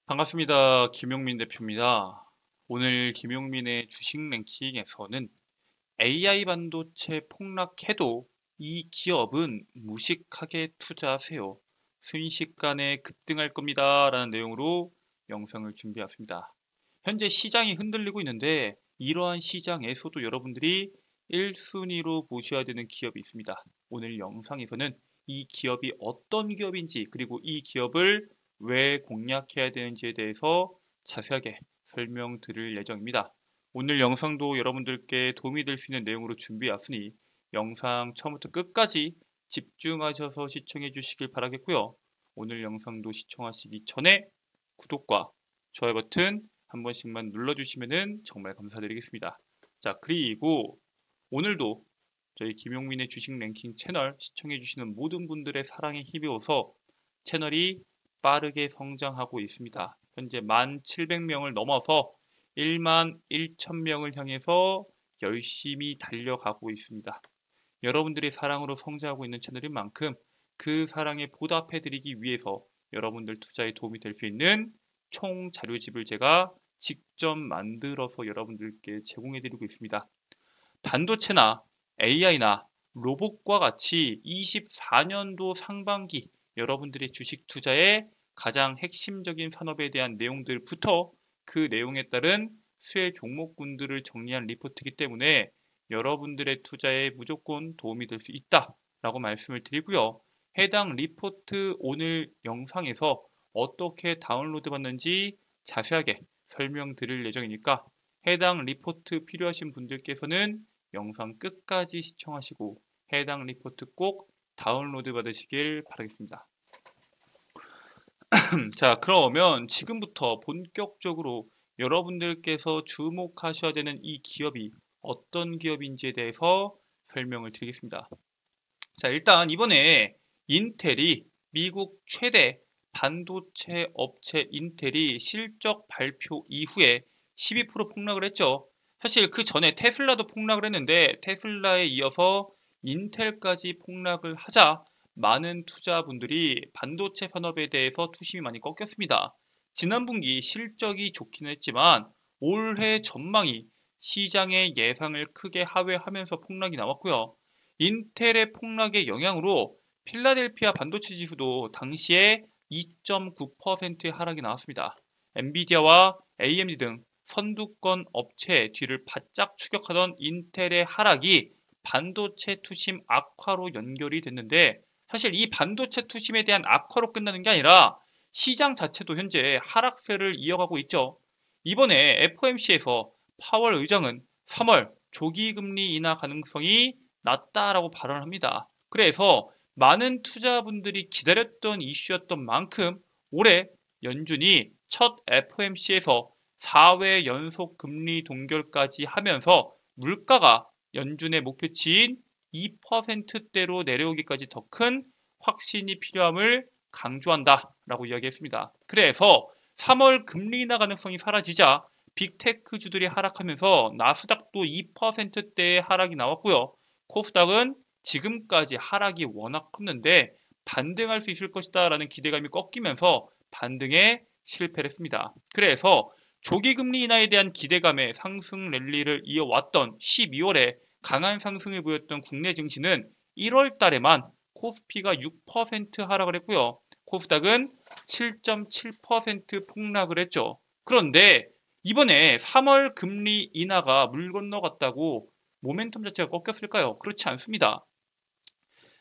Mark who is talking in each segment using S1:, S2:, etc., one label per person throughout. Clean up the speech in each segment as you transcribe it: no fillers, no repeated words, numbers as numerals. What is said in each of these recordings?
S1: 반갑습니다. 김용민 대표입니다. 오늘 김용민의 주식 랭킹에서는 AI 반도체 폭락해도 이 기업은 무식하게 투자하세요. 순식간에 급등할 겁니다. 라는 내용으로 영상을 준비했습니다. 현재 시장이 흔들리고 있는데 이러한 시장에서도 여러분들이 1순위로 보셔야 되는 기업이 있습니다. 오늘 영상에서는 이 기업이 어떤 기업인지 그리고 이 기업을 왜 공략해야 되는지에 대해서 자세하게 설명드릴 예정입니다. 오늘 영상도 여러분들께 도움이 될 수 있는 내용으로 준비했으니 영상 처음부터 끝까지 집중하셔서 시청해 주시길 바라겠고요. 오늘 영상도 시청하시기 전에 구독과 좋아요 버튼 한 번씩만 눌러주시면 정말 감사드리겠습니다. 자, 그리고 오늘도 저희 김용민의 주식 랭킹 채널 시청해 주시는 모든 분들의 사랑에 힘입어서 채널이 빠르게 성장하고 있습니다. 현재 1,700명을 넘어서 11,000명을 향해서 열심히 달려가고 있습니다. 여러분들의 사랑으로 성장하고 있는 채널인 만큼 그 사랑에 보답해드리기 위해서 여러분들 투자에 도움이 될 수 있는 총 자료집을 제가 직접 만들어서 여러분들께 제공해드리고 있습니다. 반도체나 AI나 로봇과 같이 24년도 상반기 여러분들의 주식 투자의 가장 핵심적인 산업에 대한 내용들부터 그 내용에 따른 수혜 종목군들을 정리한 리포트이기 때문에 여러분들의 투자에 무조건 도움이 될 수 있다라고 말씀을 드리고요. 해당 리포트 오늘 영상에서 어떻게 다운로드 받는지 자세하게 설명드릴 예정이니까 해당 리포트 필요하신 분들께서는 영상 끝까지 시청하시고 해당 리포트 꼭 다운로드 받으시길 바라겠습니다. 자, 그러면 지금부터 본격적으로 여러분들께서 주목하셔야 되는 이 기업이 어떤 기업인지에 대해서 설명을 드리겠습니다. 자, 일단 이번에 인텔이 미국 최대 반도체 업체 인텔이 실적 발표 이후에 12% 폭락을 했죠. 사실 그 전에 테슬라도 폭락을 했는데 테슬라에 이어서 인텔까지 폭락을 하자 많은 투자분들이 반도체 산업에 대해서 투심이 많이 꺾였습니다. 지난 분기 실적이 좋기는 했지만 올해 전망이 시장의 예상을 크게 하회하면서 폭락이 나왔고요. 인텔의 폭락의 영향으로 필라델피아 반도체 지수도 당시에 2.9%의 하락이 나왔습니다. 엔비디아와 AMD 등 선두권 업체의 뒤를 바짝 추격하던 인텔의 하락이 반도체 투심 악화로 연결이 됐는데 사실 이 반도체 투심에 대한 악화로 끝나는 게 아니라 시장 자체도 현재 하락세를 이어가고 있죠. 이번에 FOMC에서 파월 의장은 3월 조기 금리 인하 가능성이 낮다라고 발언을 합니다. 그래서 많은 투자분들이 기다렸던 이슈였던 만큼 올해 연준이 첫 FOMC에서 4회 연속 금리 동결까지 하면서 물가가 연준의 목표치인 2%대로 내려오기까지 더 큰 확신이 필요함을 강조한다라고 이야기했습니다. 그래서 3월 금리 인하 가능성이 사라지자 빅테크주들이 하락하면서 나스닥도 2%대의 하락이 나왔고요. 코스닥은 지금까지 하락이 워낙 컸는데 반등할 수 있을 것이다 라는 기대감이 꺾이면서 반등에 실패를 했습니다. 그래서 조기금리 인하에 대한 기대감에 상승 랠리를 이어왔던 12월에 강한 상승을 보였던 국내 증시는 1월 달에만 코스피가 6% 하락을 했고요. 코스닥은 7.7% 폭락을 했죠. 그런데 이번에 3월 금리 인하가 물 건너갔다고 모멘텀 자체가 꺾였을까요? 그렇지 않습니다.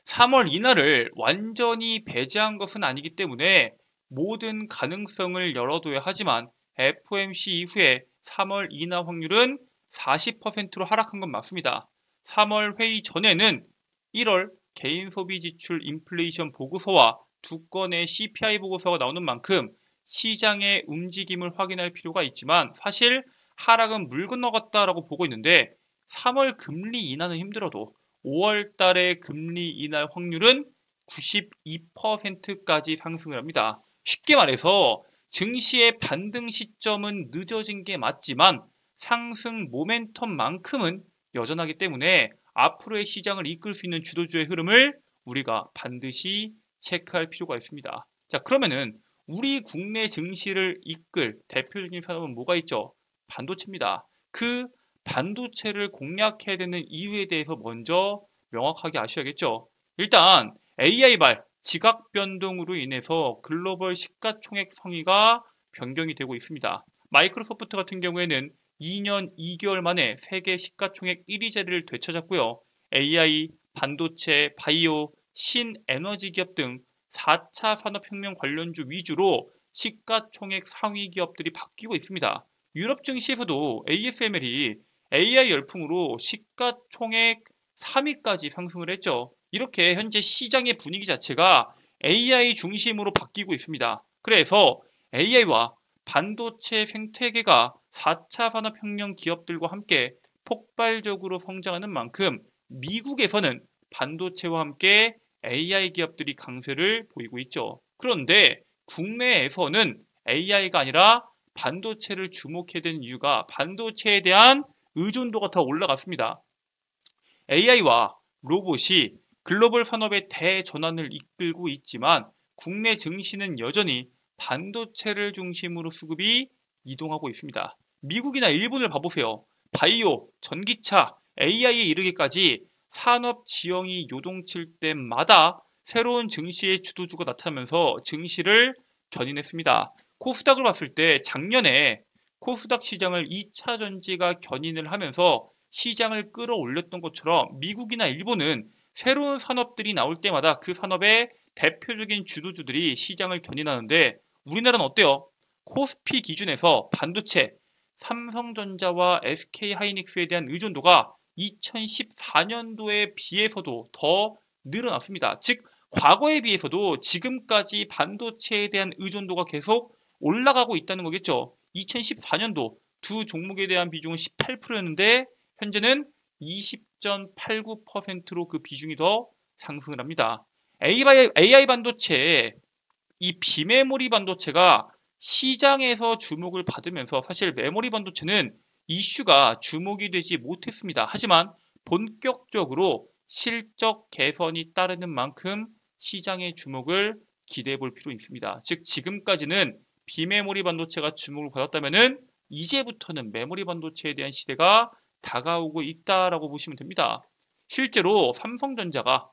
S1: 3월 인하를 완전히 배제한 것은 아니기 때문에 모든 가능성을 열어둬야 하지만 FOMC 이후에 3월 인하 확률은 40%로 하락한 건 맞습니다. 3월 회의 전에는 1월 개인 소비 지출 인플레이션 보고서와 두 건의 CPI 보고서가 나오는 만큼 시장의 움직임을 확인할 필요가 있지만 사실 하락은 물 건너갔다라고 보고 있는데 3월 금리 인하는 힘들어도 5월 달의 금리 인하 확률은 92%까지 상승을 합니다. 쉽게 말해서 증시의 반등 시점은 늦어진 게 맞지만 상승 모멘텀만큼은 여전하기 때문에 앞으로의 시장을 이끌 수 있는 주도주의 흐름을 우리가 반드시 체크할 필요가 있습니다. 자, 그러면은 우리 국내 증시를 이끌 대표적인 산업은 뭐가 있죠? 반도체입니다. 그 반도체를 공략해야 되는 이유에 대해서 먼저 명확하게 아셔야겠죠. 일단 AI발 지각 변동으로 인해서 글로벌 시가총액 상위가 변경이 되고 있습니다. 마이크로소프트 같은 경우에는 2년 2개월 만에 세계 시가총액 1위 자리를 되찾았고요. AI, 반도체, 바이오, 신에너지 기업 등 4차 산업혁명 관련주 위주로 시가총액 상위 기업들이 바뀌고 있습니다. 유럽 증시에서도 ASML이 AI 열풍으로 시가총액 3위까지 상승을 했죠. 이렇게 현재 시장의 분위기 자체가 AI 중심으로 바뀌고 있습니다. 그래서 AI와 반도체 생태계가 4차 산업혁명 기업들과 함께 폭발적으로 성장하는 만큼 미국에서는 반도체와 함께 AI 기업들이 강세를 보이고 있죠. 그런데 국내에서는 AI가 아니라 반도체를 주목해야 되는 이유가 반도체에 대한 의존도가 더 올라갔습니다. AI와 로봇이 글로벌 산업의 대전환을 이끌고 있지만 국내 증시는 여전히 반도체를 중심으로 수급이 이동하고 있습니다. 미국이나 일본을 봐보세요. 바이오, 전기차, AI에 이르기까지 산업 지형이 요동칠 때마다 새로운 증시의 주도주가 나타나면서 증시를 견인했습니다. 코스닥을 봤을 때 작년에 코스닥 시장을 2차 전지가 견인을 하면서 시장을 끌어올렸던 것처럼 미국이나 일본은 새로운 산업들이 나올 때마다 그 산업의 대표적인 주도주들이 시장을 견인하는데 우리나라는 어때요? 코스피 기준에서 반도체, 삼성전자와 SK하이닉스에 대한 의존도가 2014년도에 비해서도 더 늘어났습니다. 즉 과거에 비해서도 지금까지 반도체에 대한 의존도가 계속 올라가고 있다는 거겠죠. 2014년도 두 종목에 대한 비중은 18%였는데 현재는 20.89%로 그 비중이 더 상승을 합니다. AI 반도체, 이 비메모리 반도체가 시장에서 주목을 받으면서 사실 메모리 반도체는 이슈가 주목이 되지 못했습니다. 하지만 본격적으로 실적 개선이 따르는 만큼 시장의 주목을 기대해 볼 필요 있습니다. 즉 지금까지는 비메모리 반도체가 주목을 받았다면은 이제부터는 메모리 반도체에 대한 시대가 다가오고 있다라고 보시면 됩니다. 실제로 삼성전자가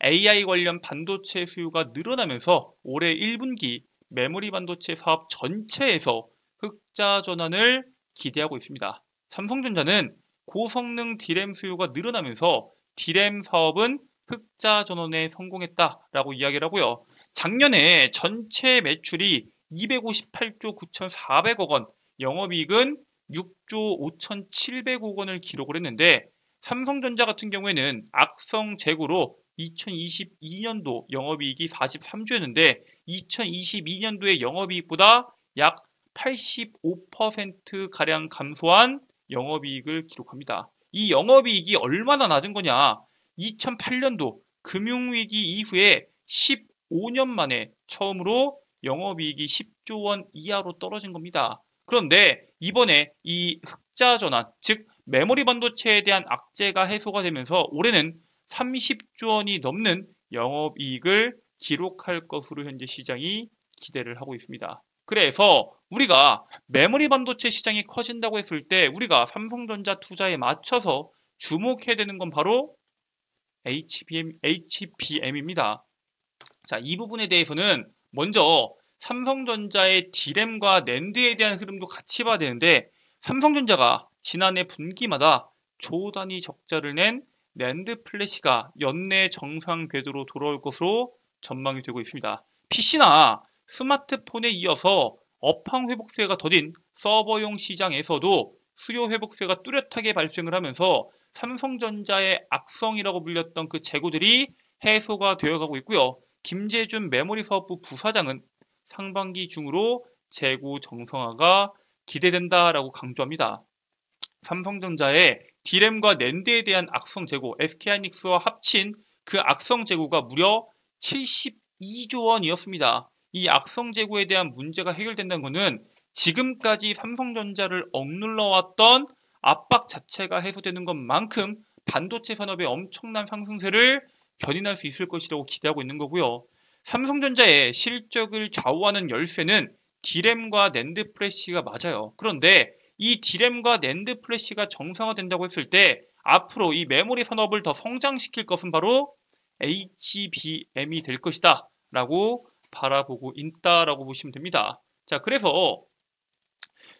S1: AI 관련 반도체 수요가 늘어나면서 올해 1분기 메모리 반도체 사업 전체에서 흑자 전환을 기대하고 있습니다. 삼성전자는 고성능 D램 수요가 늘어나면서 D램 사업은 흑자 전환에 성공했다라고 이야기를 하고요. 작년에 전체 매출이 258조 9,400억 원, 영업이익은 6조 5,700억 원을 기록을 했는데 삼성전자 같은 경우에는 악성 재고로 2022년도 영업이익이 43조였는데 2022년도의 영업이익보다 약 85%가량 감소한 영업이익을 기록합니다. 이 영업이익이 얼마나 낮은 거냐? 2008년도 금융위기 이후에 15년 만에 처음으로 영업이익이 10조 원 이하로 떨어진 겁니다. 그런데 이번에 이 흑자 전환, 즉 메모리 반도체에 대한 악재가 해소가 되면서 올해는 30조 원이 넘는 영업이익을 기록할 것으로 현재 시장이 기대를 하고 있습니다. 그래서 우리가 메모리 반도체 시장이 커진다고 했을 때 우리가 삼성전자 투자에 맞춰서 주목해야 되는 건 바로 HBM입니다. 자, 이 부분에 대해서는 먼저 삼성전자의 D램과 낸드에 대한 흐름도 같이 봐야 되는데 삼성전자가 지난해 분기마다 조 단위 적자를 낸 낸드 플래시가 연내 정상 궤도로 돌아올 것으로 전망이 되고 있습니다. PC나 스마트폰에 이어서 업황 회복세가 더딘 서버용 시장에서도 수요 회복세가 뚜렷하게 발생을 하면서 삼성전자의 악성이라고 불렸던 그 재고들이 해소가 되어가고 있고요. 김재준 메모리 사업부 부사장은 상반기 중으로 재고 정상화가 기대된다라고 강조합니다. 삼성전자의 D램과 낸드에 대한 악성 재고, SK하이닉스와 합친 그 악성 재고가 무려 72조 원이었습니다. 이 악성 재고에 대한 문제가 해결된다는 것은 지금까지 삼성전자를 억눌러왔던 압박 자체가 해소되는 것만큼 반도체 산업의 엄청난 상승세를 견인할 수 있을 것이라고 기대하고 있는 거고요. 삼성전자의 실적을 좌우하는 열쇠는 D램과 낸드 플래시가 맞아요. 그런데 이 D램과 낸드 플래시가 정상화된다고 했을 때 앞으로 이 메모리 산업을 더 성장시킬 것은 바로 HBM이 될 것이다 라고 바라보고 있다라고 보시면 됩니다. 자, 그래서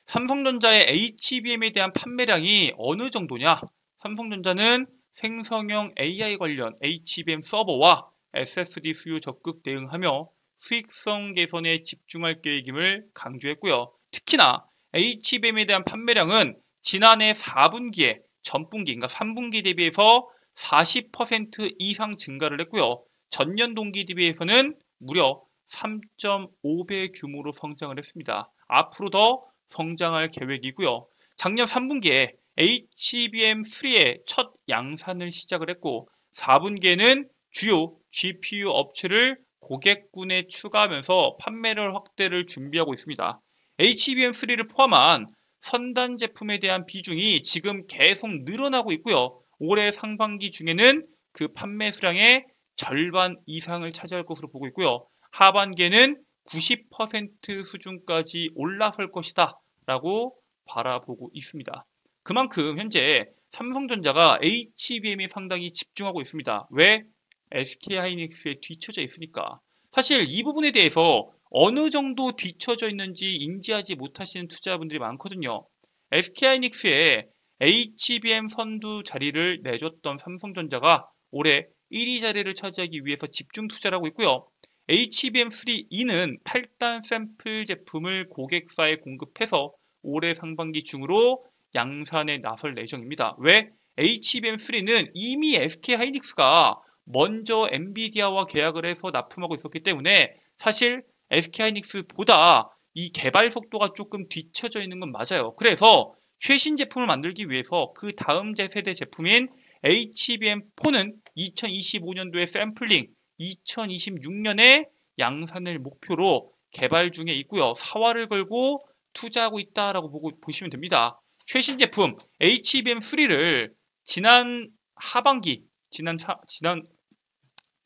S1: 삼성전자의 HBM에 대한 판매량이 어느 정도냐? 삼성전자는 생성형 AI 관련 HBM 서버와 SSD 수요 적극 대응하며 수익성 개선에 집중할 계획임을 강조했고요. 특히나 HBM에 대한 판매량은 지난해 4분기에 전분기, 그러니까 3분기 대비해서 40% 이상 증가를 했고요. 전년 동기 대비해서는 무려 3.5배 규모로 성장을 했습니다. 앞으로 더 성장할 계획이고요. 작년 3분기에 HBM3의 첫 양산을 시작을 했고 4분기에는 주요 GPU 업체를 고객군에 추가하면서 판매를 확대를 준비하고 있습니다. HBM3를 포함한 선단 제품에 대한 비중이 지금 계속 늘어나고 있고요. 올해 상반기 중에는 그 판매 수량의 절반 이상을 차지할 것으로 보고 있고요. 하반기에는 90% 수준까지 올라설 것이다 라고 바라보고 있습니다. 그만큼 현재 삼성전자가 HBM에 상당히 집중하고 있습니다. 왜? SK하이닉스에 뒤처져 있으니까. 사실 이 부분에 대해서 어느 정도 뒤처져 있는지 인지하지 못하시는 투자자분들이 많거든요. SK하이닉스에 HBM 선두 자리를 내줬던 삼성전자가 올해 1위 자리를 차지하기 위해서 집중 투자를 하고 있고요. HBM3E는 8단 샘플 제품을 고객사에 공급해서 올해 상반기 중으로 양산에 나설 예정입니다. 왜? HBM3는 이미 SK하이닉스가 먼저 엔비디아와 계약을 해서 납품하고 있었기 때문에 사실 SK하이닉스보다 이 개발 속도가 조금 뒤처져 있는 건 맞아요. 그래서 최신 제품을 만들기 위해서 그 다음 세대 제품인 HBM4는 2025년도에 샘플링, 2026년에 양산을 목표로 개발 중에 있고요. 사활을 걸고 투자하고 있다라고 보시면 됩니다. 최신 제품 HBM3를 지난 하반기, 지난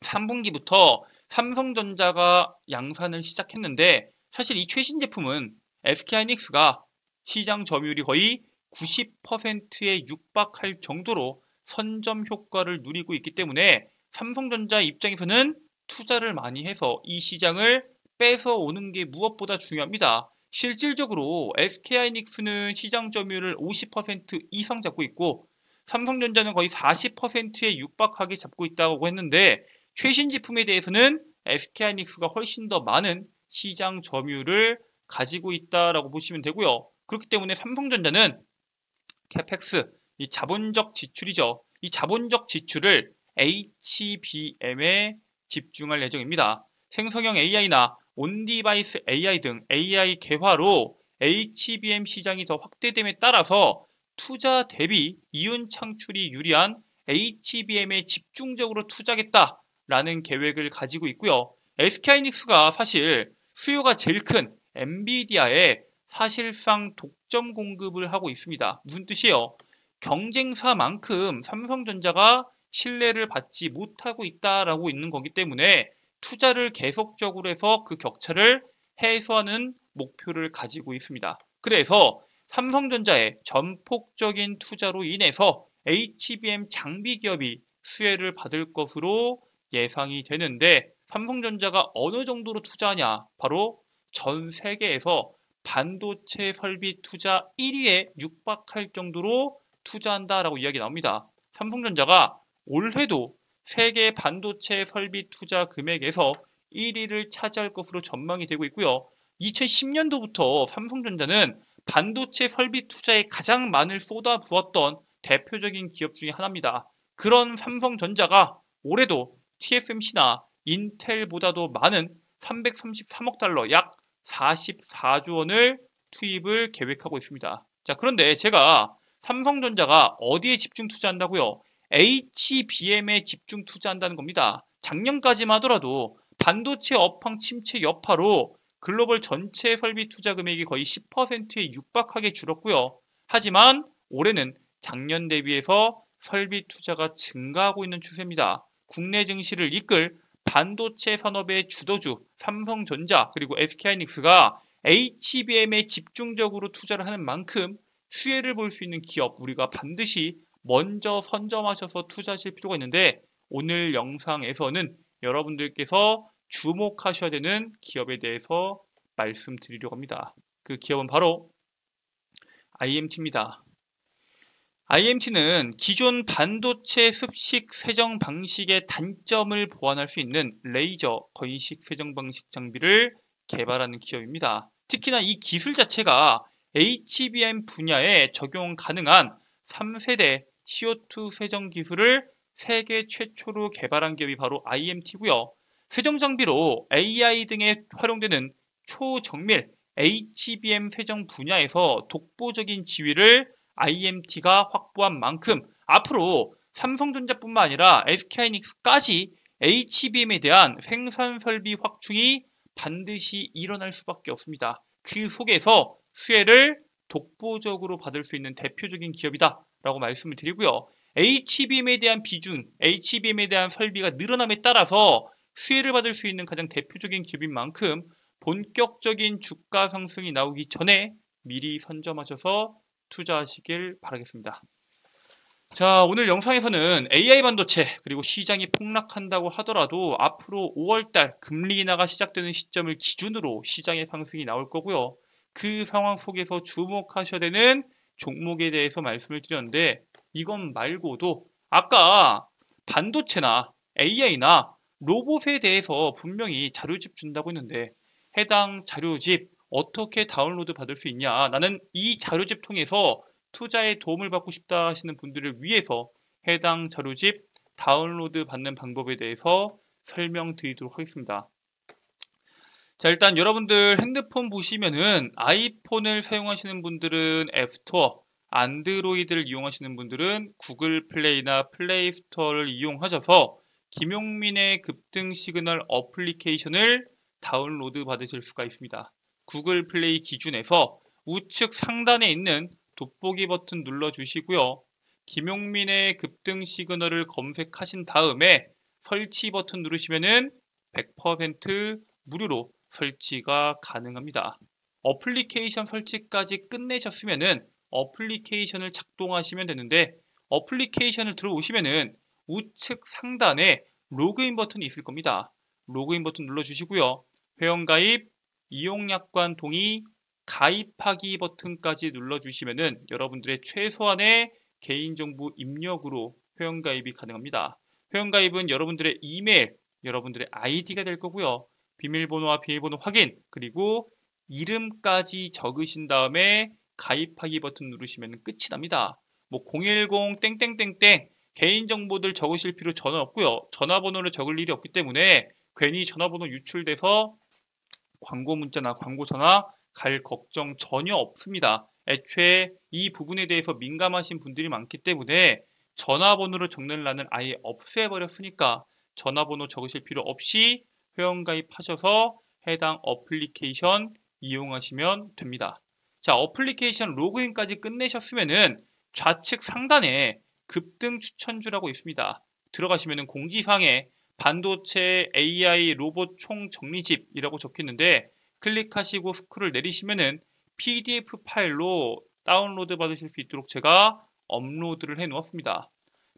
S1: 3분기부터 삼성전자가 양산을 시작했는데 사실 이 최신 제품은 SK하이닉스가 시장 점유율이 거의 90%에 육박할 정도로 선점 효과를 누리고 있기 때문에 삼성전자 입장에서는 투자를 많이 해서 이 시장을 뺏어오는 게 무엇보다 중요합니다. 실질적으로 SK하이닉스는 시장 점유율을 50% 이상 잡고 있고 삼성전자는 거의 40%에 육박하게 잡고 있다고 했는데 최신 제품에 대해서는 SK하이닉스가 훨씬 더 많은 시장 점유율을 가지고 있다라고 보시면 되고요. 그렇기 때문에 삼성전자는 캐펙스, 이 자본적 지출이죠. 이 자본적 지출을 HBM에 집중할 예정입니다. 생성형 AI나 온디바이스 AI 등 AI 개화로 HBM 시장이 더 확대됨에 따라서 투자 대비 이윤 창출이 유리한 HBM에 집중적으로 투자하겠다라는 계획을 가지고 있고요. SK하이닉스가 사실 수요가 제일 큰 엔비디아에 사실상 독점 공급을 하고 있습니다. 무슨 뜻이에요? 경쟁사만큼 삼성전자가 신뢰를 받지 못하고 있다라고 있는 거기 때문에 투자를 계속적으로 해서 그 격차를 해소하는 목표를 가지고 있습니다. 그래서 삼성전자의 전폭적인 투자로 인해서 HBM 장비 기업이 수혜를 받을 것으로 예상이 되는데 삼성전자가 어느 정도로 투자하냐? 바로 전 세계에서 반도체 설비 투자 1위에 육박할 정도로 투자한다라고 이야기 나옵니다. 삼성전자가 올해도 세계 반도체 설비 투자 금액에서 1위를 차지할 것으로 전망이 되고 있고요. 2010년도부터 삼성전자는 반도체 설비 투자에 가장 많이 쏟아부었던 대표적인 기업 중에 하나입니다. 그런 삼성전자가 올해도 TSMC나 인텔보다도 많은 333억 달러, 약 44조 원을 투입을 계획하고 있습니다. 자, 그런데 제가 삼성전자가 어디에 집중 투자한다고요? HBM에 집중 투자한다는 겁니다. 작년까지만 하더라도 반도체 업황 침체 여파로 글로벌 전체 설비 투자 금액이 거의 10%에 육박하게 줄었고요. 하지만 올해는 작년 대비해서 설비 투자가 증가하고 있는 추세입니다. 국내 증시를 이끌 반도체 산업의 주도주 삼성전자 그리고 SK하이닉스가 HBM에 집중적으로 투자를 하는 만큼 수혜를 볼 수 있는 기업 우리가 반드시 먼저 선점하셔서 투자하실 필요가 있는데 오늘 영상에서는 여러분들께서 주목하셔야 되는 기업에 대해서 말씀드리려고 합니다. 그 기업은 바로 IMT입니다. IMT는 기존 반도체 습식 세정 방식의 단점을 보완할 수 있는 레이저 건식 세정 방식 장비를 개발하는 기업입니다. 특히나 이 기술 자체가 HBM 분야에 적용 가능한 3세대 CO2 세정 기술을 세계 최초로 개발한 기업이 바로 IMT고요. 세정 장비로 AI 등에 활용되는 초정밀 HBM 세정 분야에서 독보적인 지위를 IMT가 확보한 만큼 앞으로 삼성전자뿐만 아니라 SK하이닉스까지 HBM에 대한 생산 설비 확충이 반드시 일어날 수밖에 없습니다. 그 속에서 수혜를 독보적으로 받을 수 있는 대표적인 기업이다 라고 말씀을 드리고요. HBM에 대한 비중, HBM에 대한 설비가 늘어남에 따라서 수혜를 받을 수 있는 가장 대표적인 기업인 만큼 본격적인 주가 상승이 나오기 전에 미리 선점하셔서 투자하시길 바라겠습니다. 자, 오늘 영상에서는 AI 반도체 그리고 시장이 폭락한다고 하더라도 앞으로 5월달 금리 인하가 시작되는 시점을 기준으로 시장의 상승이 나올 거고요. 그 상황 속에서 주목하셔야 되는 종목에 대해서 말씀을 드렸는데 이건 말고도 아까 반도체나 AI나 로봇에 대해서 분명히 자료집 준다고 했는데 해당 자료집 어떻게 다운로드 받을 수 있냐, 나는 이 자료집 통해서 투자에 도움을 받고 싶다 하시는 분들을 위해서 해당 자료집 다운로드 받는 방법에 대해서 설명드리도록 하겠습니다. 자, 일단 여러분들 핸드폰 보시면은 아이폰을 사용하시는 분들은 앱스토어, 안드로이드를 이용하시는 분들은 구글 플레이나 플레이 스토어를 이용하셔서 김용민의 급등 시그널 어플리케이션을 다운로드 받으실 수가 있습니다. 구글 플레이 기준에서 우측 상단에 있는 돋보기 버튼 눌러주시고요. 김용민의 급등 시그널을 검색하신 다음에 설치 버튼 누르시면은 100% 무료로 설치가 가능합니다. 어플리케이션 설치까지 끝내셨으면은 어플리케이션을 작동하시면 되는데 어플리케이션을 들어오시면은 우측 상단에 로그인 버튼이 있을 겁니다. 로그인 버튼 눌러주시고요. 회원가입, 이용약관 동의, 가입하기 버튼까지 눌러주시면은 여러분들의 최소한의 개인정보 입력으로 회원가입이 가능합니다. 회원가입은 여러분들의 이메일, 여러분들의 아이디가 될 거고요. 비밀번호와 비밀번호 확인, 그리고 이름까지 적으신 다음에 가입하기 버튼 누르시면 끝이 납니다. 뭐 010 땡땡땡땡 개인정보들 적으실 필요 전혀 없고요. 전화번호를 적을 일이 없기 때문에 괜히 전화번호 유출돼서 광고 문자나 광고 전화 갈 걱정 전혀 없습니다. 애초에 이 부분에 대해서 민감하신 분들이 많기 때문에 전화번호를 적는 란을 아예 없애버렸으니까 전화번호 적으실 필요 없이 회원가입하셔서 해당 어플리케이션 이용하시면 됩니다. 자, 어플리케이션 로그인까지 끝내셨으면은 좌측 상단에 급등 추천주라고 있습니다. 들어가시면은 공지사항에 반도체 AI 로봇 총 정리집이라고 적혀있는데 클릭하시고 스크롤 내리시면은 PDF 파일로 다운로드 받으실 수 있도록 제가 업로드를 해 놓았습니다.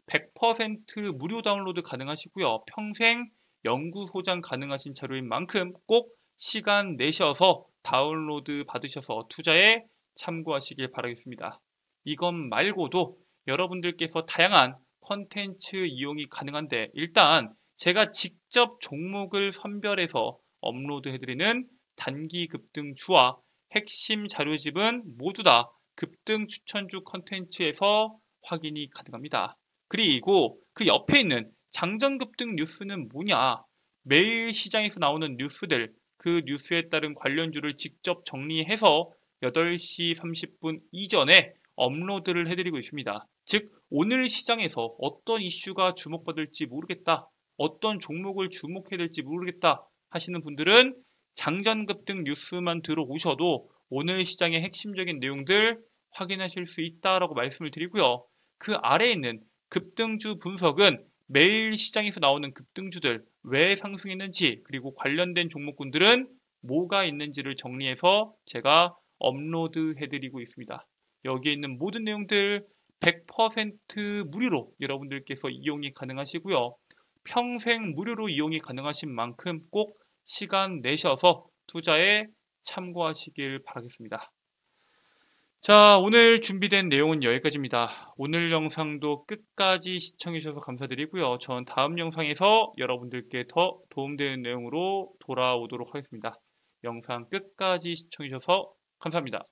S1: 100% 무료 다운로드 가능하시고요. 평생 연구 소장 가능하신 자료인 만큼 꼭 시간 내셔서 다운로드 받으셔서 투자에 참고하시길 바라겠습니다. 이것 말고도 여러분들께서 다양한 컨텐츠 이용이 가능한데 일단 제가 직접 종목을 선별해서 업로드 해드리는 단기 급등주와 핵심 자료집은 모두 다 급등 추천주 컨텐츠에서 확인이 가능합니다. 그리고 그 옆에 있는 장전 급등 뉴스는 뭐냐? 매일 시장에서 나오는 뉴스들, 그 뉴스에 따른 관련주를 직접 정리해서 8시 30분 이전에 업로드를 해드리고 있습니다. 즉 오늘 시장에서 어떤 이슈가 주목받을지 모르겠다, 어떤 종목을 주목해야 될지 모르겠다 하시는 분들은 장전급등 뉴스만 들어오셔도 오늘 시장의 핵심적인 내용들 확인하실 수 있다라고 말씀을 드리고요. 그 아래에 있는 급등주 분석은 매일 시장에서 나오는 급등주들, 왜 상승했는지, 그리고 관련된 종목군들은 뭐가 있는지를 정리해서 제가 업로드 해드리고 있습니다. 여기에 있는 모든 내용들 100% 무료로 여러분들께서 이용이 가능하시고요. 평생 무료로 이용이 가능하신 만큼 꼭 시간 내셔서 투자에 참고하시길 바라겠습니다. 자, 오늘 준비된 내용은 여기까지입니다. 오늘 영상도 끝까지 시청해 주셔서 감사드리고요. 전 다음 영상에서 여러분들께 더 도움되는 내용으로 돌아오도록 하겠습니다. 영상 끝까지 시청해 주셔서 감사합니다.